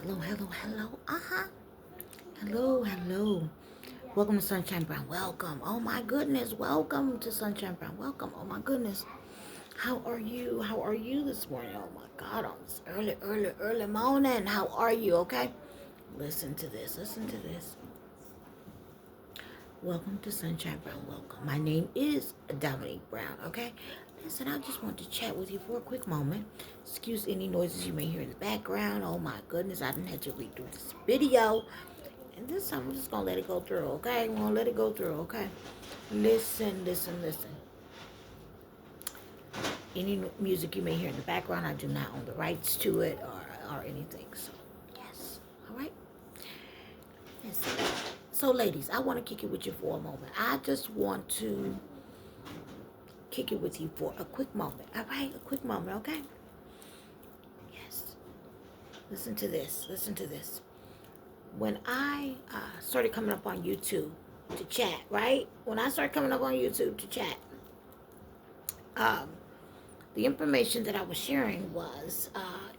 Hello, hello, hello. Hello, hello. Welcome to Sunshine Brown. Welcome. Oh my goodness. Welcome to Sunshine Brown. Welcome. Oh my goodness. How are you? How are you this morning? Oh my God. On this early morning. How are you? Okay. Listen to this. Listen to this. Welcome to Sunshine Brown. Welcome. My name is Dominique Brown. Okay. Listen, I just want to chat with you for a quick moment. Excuse any noises you may hear in the background. Oh my goodness. I didn't have to read through this video. And this time I'm just going to let it go through, okay? I'm going to let it go through, okay? Listen, listen, listen. Any music you may hear in the background, I do not own the rights to it or anything. So, yes. All right? Listen. So, ladies, I want to kick it with you for a moment. I just want to kick it with you for a quick moment. All right? A quick moment, okay? Yes. Listen to this. Listen to this. When I started coming up on YouTube to chat, right? When I started coming up on YouTube to chat, um, the information that I was sharing was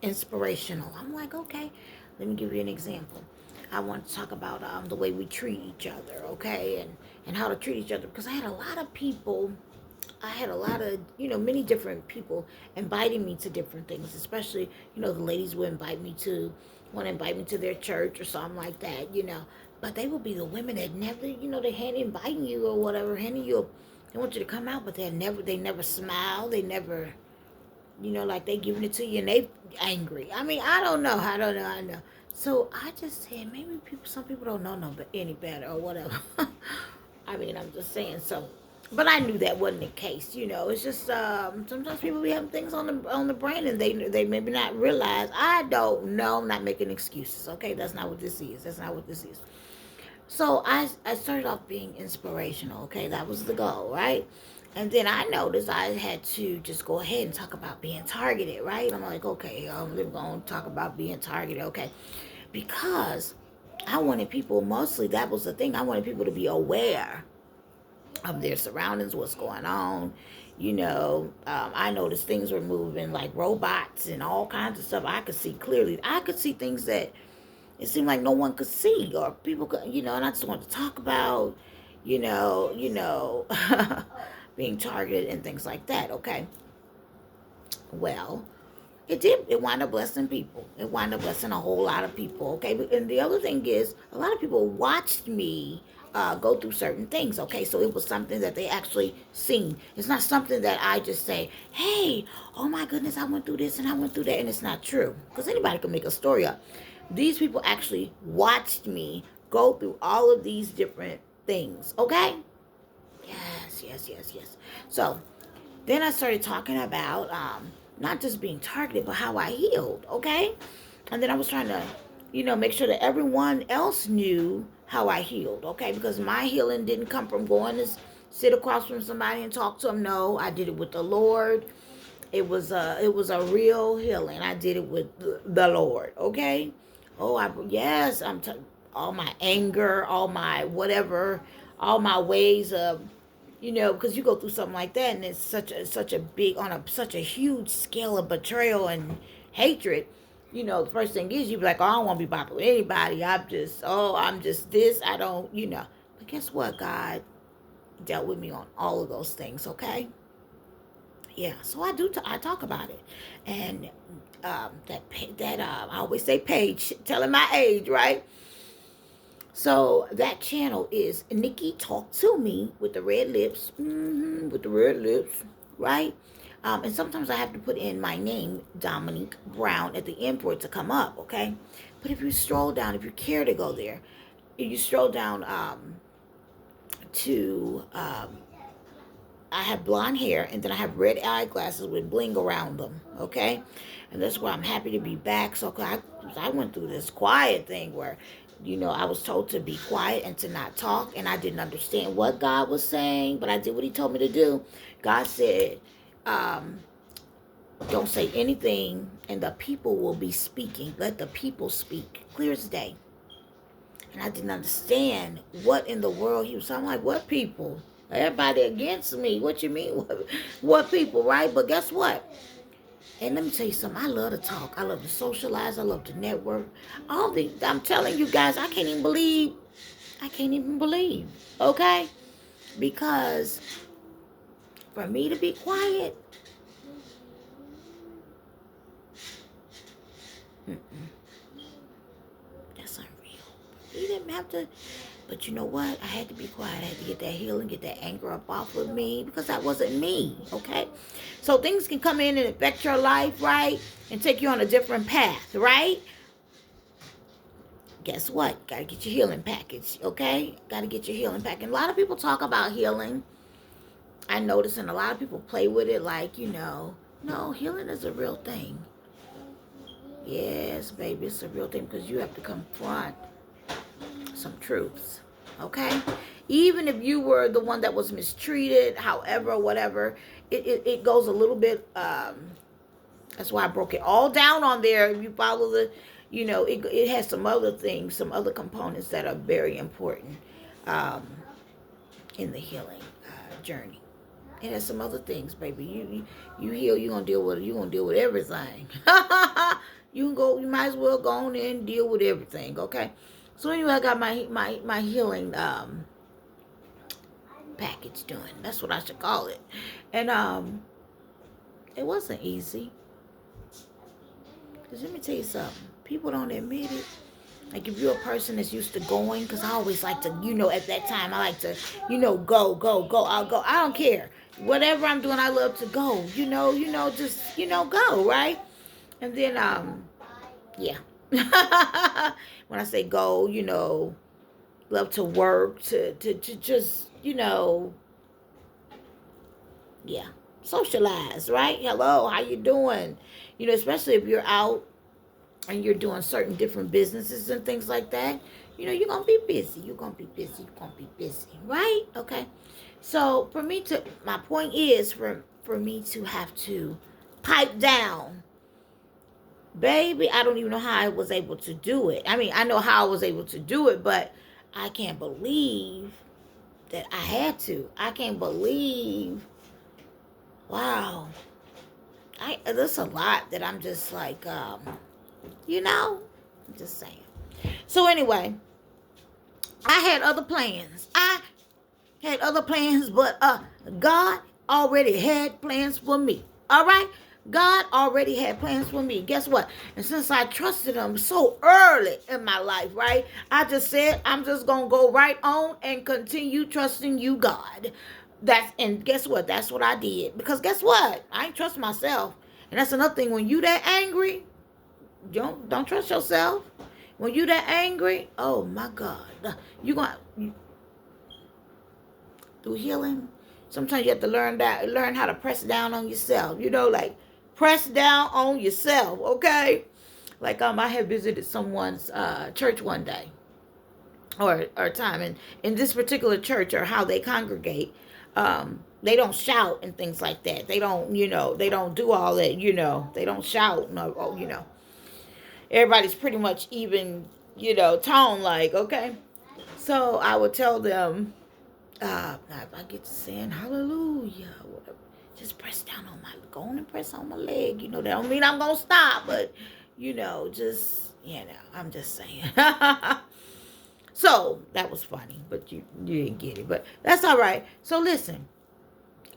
inspirational. I'm like, okay, let me give you an example. I want to talk about the way we treat each other, okay, and how to treat each other, because I had a lot of people. I had a lot of, many different people inviting me to different things, especially, the ladies would want to invite me to their church or something like that. But they would be the women that never, they hadn't inviting you or whatever, handing you, they want you to come out, but they never smile, they never, like they giving it to you and they angry. I mean, I know. So I just said maybe some people don't know no any better or whatever. I mean, I'm just saying. So, but I knew that wasn't the case. It's just sometimes people be having things on the brain and they maybe not realize. I don't know. I'm not making excuses. Okay, that's not what this is. That's not what this is. So I started off being inspirational. Okay, that was the goal, right? And then I noticed I had to just go ahead and talk about being targeted, right? I'm like, okay, I'm going to talk about being targeted, okay? Because I wanted people, mostly that was the thing, I wanted people to be aware of their surroundings, what's going on. I noticed things were moving like robots and all kinds of stuff. I could see clearly. I could see things that it seemed like no one could see or people could, and I just wanted to talk about, being targeted and things like that, okay? Well, it did. It wound up blessing people. It wound up blessing a whole lot of people. Okay. And the other thing is, a lot of people watched me go through certain things. Okay. So it was something that they actually seen. It's not something that I just say, hey, oh my goodness, I went through this and I went through that. And it's not true. Because anybody can make a story up. These people actually watched me go through all of these different things. Okay. Yes, yes, yes, yes. So then I started talking about not just being targeted, but how I healed, okay? And then I was trying to, make sure that everyone else knew how I healed, okay? Because my healing didn't come from going to sit across from somebody and talk to them. No, I did it with the Lord. It was a real healing. I did it with the Lord, okay? Oh, yes, all my anger, all my whatever, all my ways of, because you go through something like that, and it's such a big, on such a huge scale of betrayal and hatred. The first thing is you be like, oh, I don't want to be bothered with anybody. I'm just this. I don't. But guess what? God dealt with me on all of those things. Okay. Yeah. So I do. I talk about it, and I always say Paige, telling my age, right? So that channel is Nikki Talk to Me with the red lips, with the red lips, right? And sometimes I have to put in my name, Dominique Brown, at the end for it to come up, okay? But if you stroll down, if you care to go there, if you stroll down to, I have blonde hair and then I have red eyeglasses with bling around them, okay? And that's why I'm happy to be back. So I went through this quiet thing where I was told to be quiet and to not talk, and I didn't understand what God was saying, but I did what He told me to do. God said, um, don't say anything, and the people will be speaking. Let the people speak. Clear as day. And I didn't understand what in the world He was talking. I'm like, what people? Everybody against me. What you mean? What people, right? But guess what? And let me tell you something. I love to talk. I love to socialize. I love to network. I'm telling you guys, I can't even believe. I can't even believe. Okay? Because for me to be quiet, that's unreal. You didn't have to. But you know what? I had to be quiet. I had to get that healing, get that anger up off of me because that wasn't me, okay? So things can come in and affect your life, right? And take you on a different path, right? Guess what? Got to get your healing package, okay? Got to get your healing package. And a lot of people talk about healing. I notice, and a lot of people play with it like, no, healing is a real thing. Yes, baby, it's a real thing because you have to confront some truths, okay? Even if you were the one that was mistreated, however, whatever, it goes a little bit, that's why I broke it all down on there. If you follow it has some other things, some other components that are very important in the healing journey. It has some other things, baby. You heal, you're gonna deal with everything. You might as well go on in and deal with everything, okay? So anyway, I got my healing package done. That's what I should call it. And it wasn't easy. Because let me tell you something. People don't admit it. Like if you're a person that's used to going, because I always like to, at that time, I like to, go. I'll go. I don't care. Whatever I'm doing, I love to go. Just, go, right? And then, yeah. When I say go, love to work, to just, yeah, socialize, right? Hello, how you doing? Especially if you're out and you're doing certain different businesses and things like that, you're going to be busy. You're going to be busy, right? Okay. So my point is for me to have to pipe down, baby, I don't even know how I was able to do it. I mean, I know how I was able to do it, but I can't believe that I had to. I can't believe, wow. There's a lot that I'm just like, I'm just saying. So anyway, I had other plans. But God already had plans for me. All right? God already had plans for me. Guess what? And since I trusted him so early in my life, right? I just said, I'm just going to go right on and continue trusting you, God. And guess what? That's what I did. Because guess what? I ain't trust myself. And that's another thing. When you that angry, don't trust yourself. When you that angry, oh my God. Through healing, sometimes you have to learn how to press down on yourself. Like press down on yourself, okay? Like I had visited someone's church one day or time, and in this particular church or how they congregate, they don't shout and things like that. They don't, they don't do all that, they don't shout. No, everybody's pretty much even, tone like, okay? So I would tell them, now if I get to saying hallelujah, whatever, just press down on go on and press on my leg. That don't mean I'm going to stop, but, I'm just saying. So that was funny, but you didn't get it, but that's all right. So listen,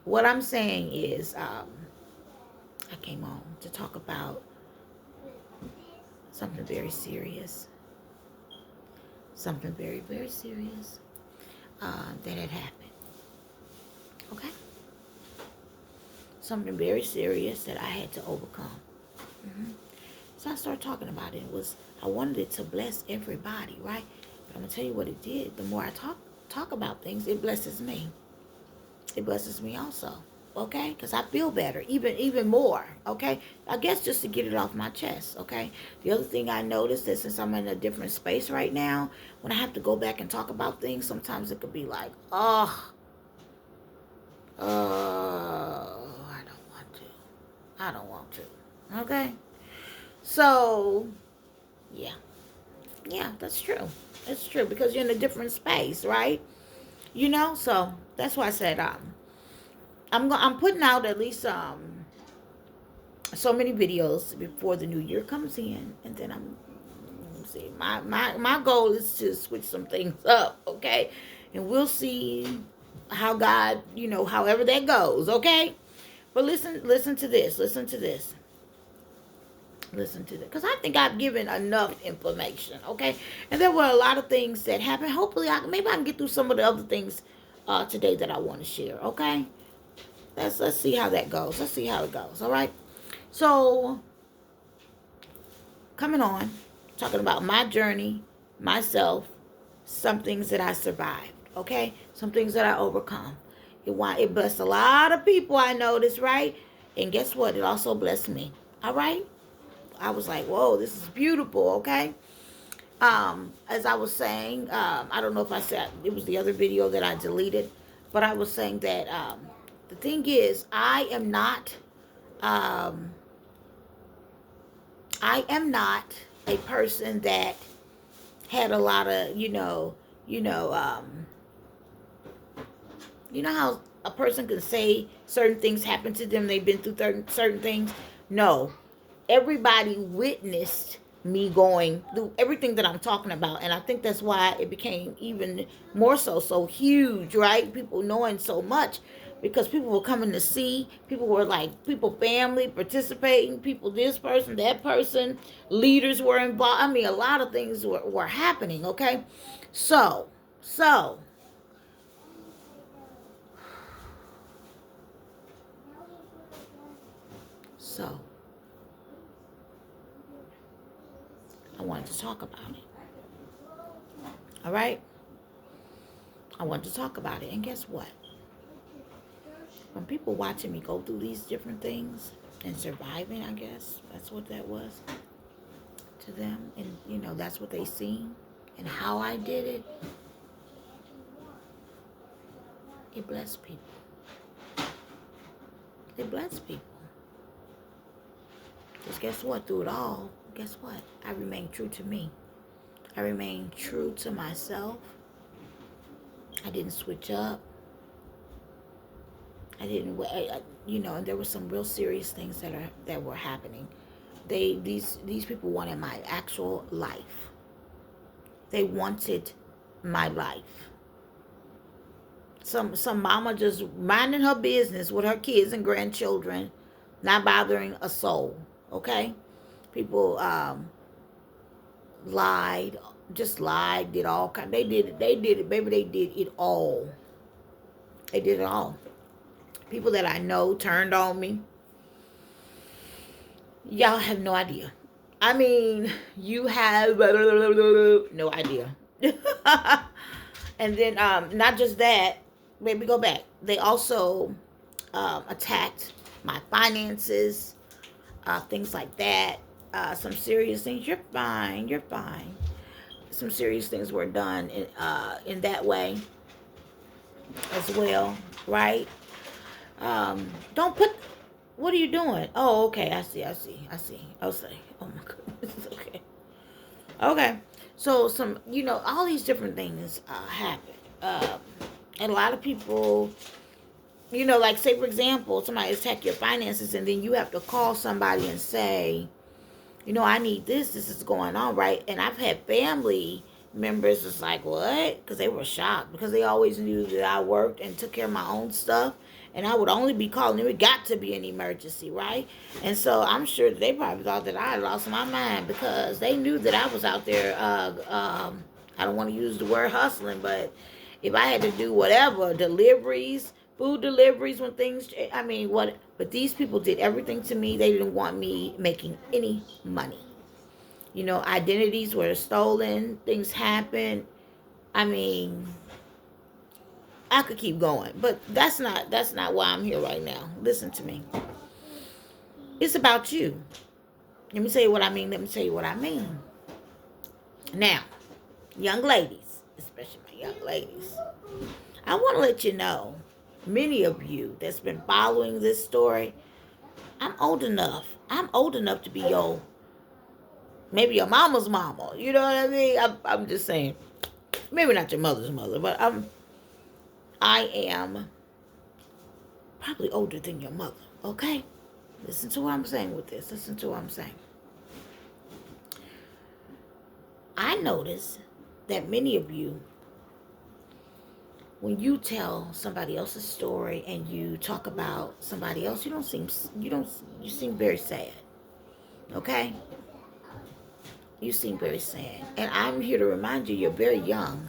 what I'm saying is, I came on to talk about something very serious. Something very, very serious that had happened. Okay? Something very serious that I had to overcome. So I started talking about it. I wanted it to bless everybody, right? But I'm going to tell you what it did. The more I talk about things, it blesses me. It blesses me also. Okay? Because I feel better, even more. Okay? I guess just to get it off my chest. Okay? The other thing I noticed is since I'm in a different space right now, when I have to go back and talk about things, sometimes it could be like, I don't want to. Okay? So, yeah. Yeah, that's true. It's true because you're in a different space, right? So that's why I said I'm putting out at least so many videos before the new year comes in, and then see, my goal is to switch some things up, okay? And we'll see how God, however that goes, okay? But listen to this. Listen to this. Listen to this. Because I think I've given enough information, okay? And there were a lot of things that happened. Hopefully, maybe I can get through some of the other things today that I want to share, okay? Let's see how that goes. Let's see how it goes, all right? So, coming on, talking about my journey, myself, some things that I survived, okay? Some things that I overcome. It blessed a lot of people, I noticed, right? And guess what? It also blessed me, all right? I was like, whoa, this is beautiful, okay? As I was saying, I don't know if I said, it was the other video that I deleted, but I was saying that the thing is, um, I am not a person that had a lot of, you know how a person can say certain things happen to them, they've been through certain things? No. Everybody witnessed me going through everything that I'm talking about. And I think that's why it became even more so huge, right? People knowing so much because people were coming to see. People were like, family participating, people, this person, that person, leaders were involved. I mean, a lot of things were happening, okay? So, I wanted to talk about it. All right? I wanted to talk about it. And guess what? When people watching me go through these different things and surviving, I guess that's what that was to them. And, that's what they seen and how I did it. It blessed people. It blessed people. Because guess what? Through it all, guess what? I remained true to me. I remained true to myself. I didn't switch up. I didn't, and there were some real serious things that were happening. These people wanted my actual life. They wanted my life. Some mama just minding her business with her kids and grandchildren, not bothering a soul. Okay, people lied, did all kind. They did it, baby. They did it all. They did it all. People that I know turned on me. Y'all have no idea. I mean, you have no idea. And then, not just that, maybe go back. They also attacked my finances, things like that. Some serious things. You're fine. Some serious things were done in that way as well, right? Don't put. What are you doing? Oh, okay. I see. I'll say. Oh my goodness. Okay. So all these different things happen. And a lot of people, like say for example, somebody attack your finances, and then you have to call somebody and say, I need this. This is going on, right? And I've had family members that's like, what? Because they were shocked because they always knew that I worked and took care of my own stuff. And I would only be calling. It got to be an emergency, right? And so I'm sure that they probably thought that I had lost my mind because they knew that I was out there. I don't want to use the word hustling, but if I had to do whatever, deliveries, food deliveries, when things, what? But these people did everything to me. They didn't want me making any money. Identities were stolen. Things happened. I could keep going, but that's not why I'm here right now. Listen to me. It's about you. Let me tell you what I mean. Now, young ladies, especially my young ladies, I want to let you know, many of you that's been following this story, I'm old enough to be maybe your mama's mama. You know what I mean? I'm just saying, maybe not your mother's mother, but I am probably older than your mother, okay? Listen to what I'm saying with this. Listen to what I'm saying. I notice that many of you, when you tell somebody else's story and you talk about somebody else, you seem very sad. Okay? You seem very sad. And I'm here to remind you, you're very young.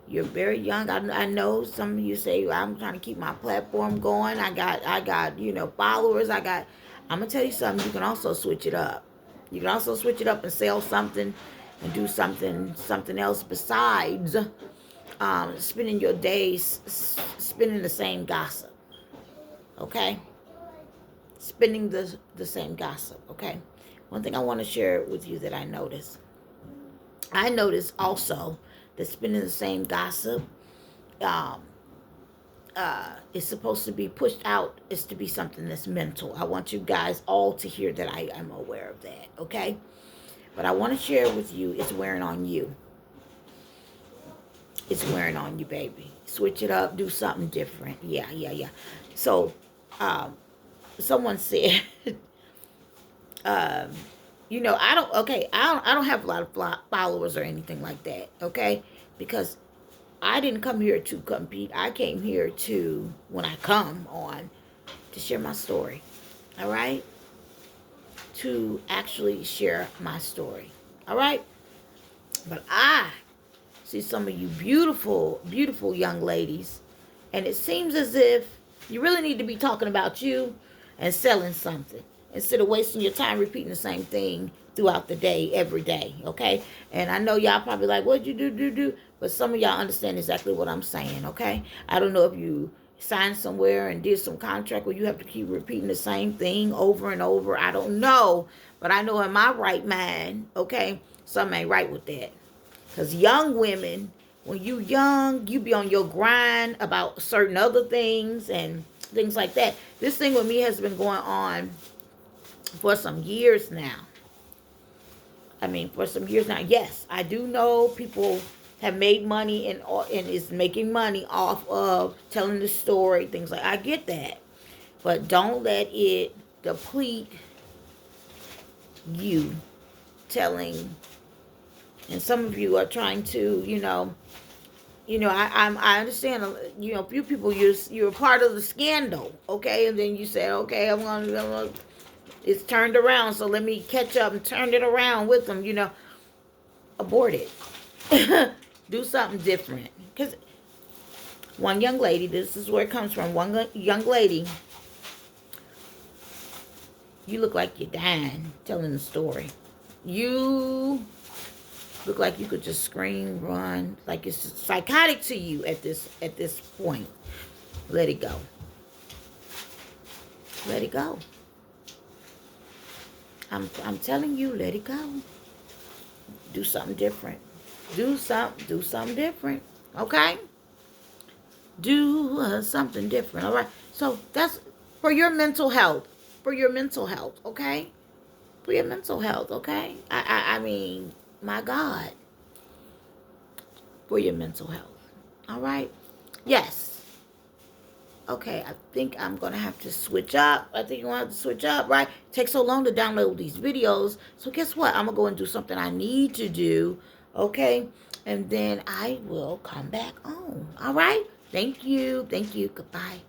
You're very young. I know some of you say, I'm trying to keep my platform going. I got, followers. I'm going to tell you something. You can also switch it up. You can also switch it up and sell something and do something else besides spending your days spending the same gossip. Okay? Spending the same gossip. Okay? One thing I want to share with you that I noticed also that spending the same gossip is supposed to be pushed out, is to be something that's mental. I want you guys all to hear that I am aware of that, okay? But I want to share with you, it's wearing on you. It's wearing on you, baby. Switch it up, do something different. Yeah. So, someone said, I don't have a lot of followers or anything like that, okay? Because I didn't come here to compete. I came here to, when I come on, to share my story, all right? To actually share my story, all right? But I see some of you beautiful, beautiful young ladies, and it seems as if you really need to be talking about you and selling something, instead of wasting your time repeating the same thing throughout the day, every day, okay? And I know y'all probably like, what'd you do? But some of y'all understand exactly what I'm saying, okay? I don't know if you signed somewhere and did some contract where you have to keep repeating the same thing over and over. I don't know. But I know in my right mind, okay, something ain't right with that. Because young women, when you young, you be on your grind about certain other things and things like that. This thing with me has been going on for some years now. Yes, I do know people have made money and is making money off of telling the story, things like, I get that. But don't let it deplete you telling. And some of you are trying to, I understand, a few people, you're a part of the scandal, okay? And then you say, okay, I'm gonna it's turned around, so let me catch up and turn it around with them, abort it. Do something different. Because one young lady, this is where it comes from, one young lady, you look like you're dying telling the story. You look like you could just scream, run, like it's psychotic to you at this point. Let it go. Let it go. I'm telling you, let it go. Do something different. Do something different. Okay? Do something different. All right? So that's for your mental health. For your mental health, okay? For your mental health, okay? I mean, my God. For your mental health. All right? Yes. Okay, I think I'm going to have to switch up. I think you're going to have to switch up, right? It takes so long to download these videos. So guess what? I'm going to go and do something I need to do, okay? And then I will come back on. All right? Thank you. Thank you. Goodbye.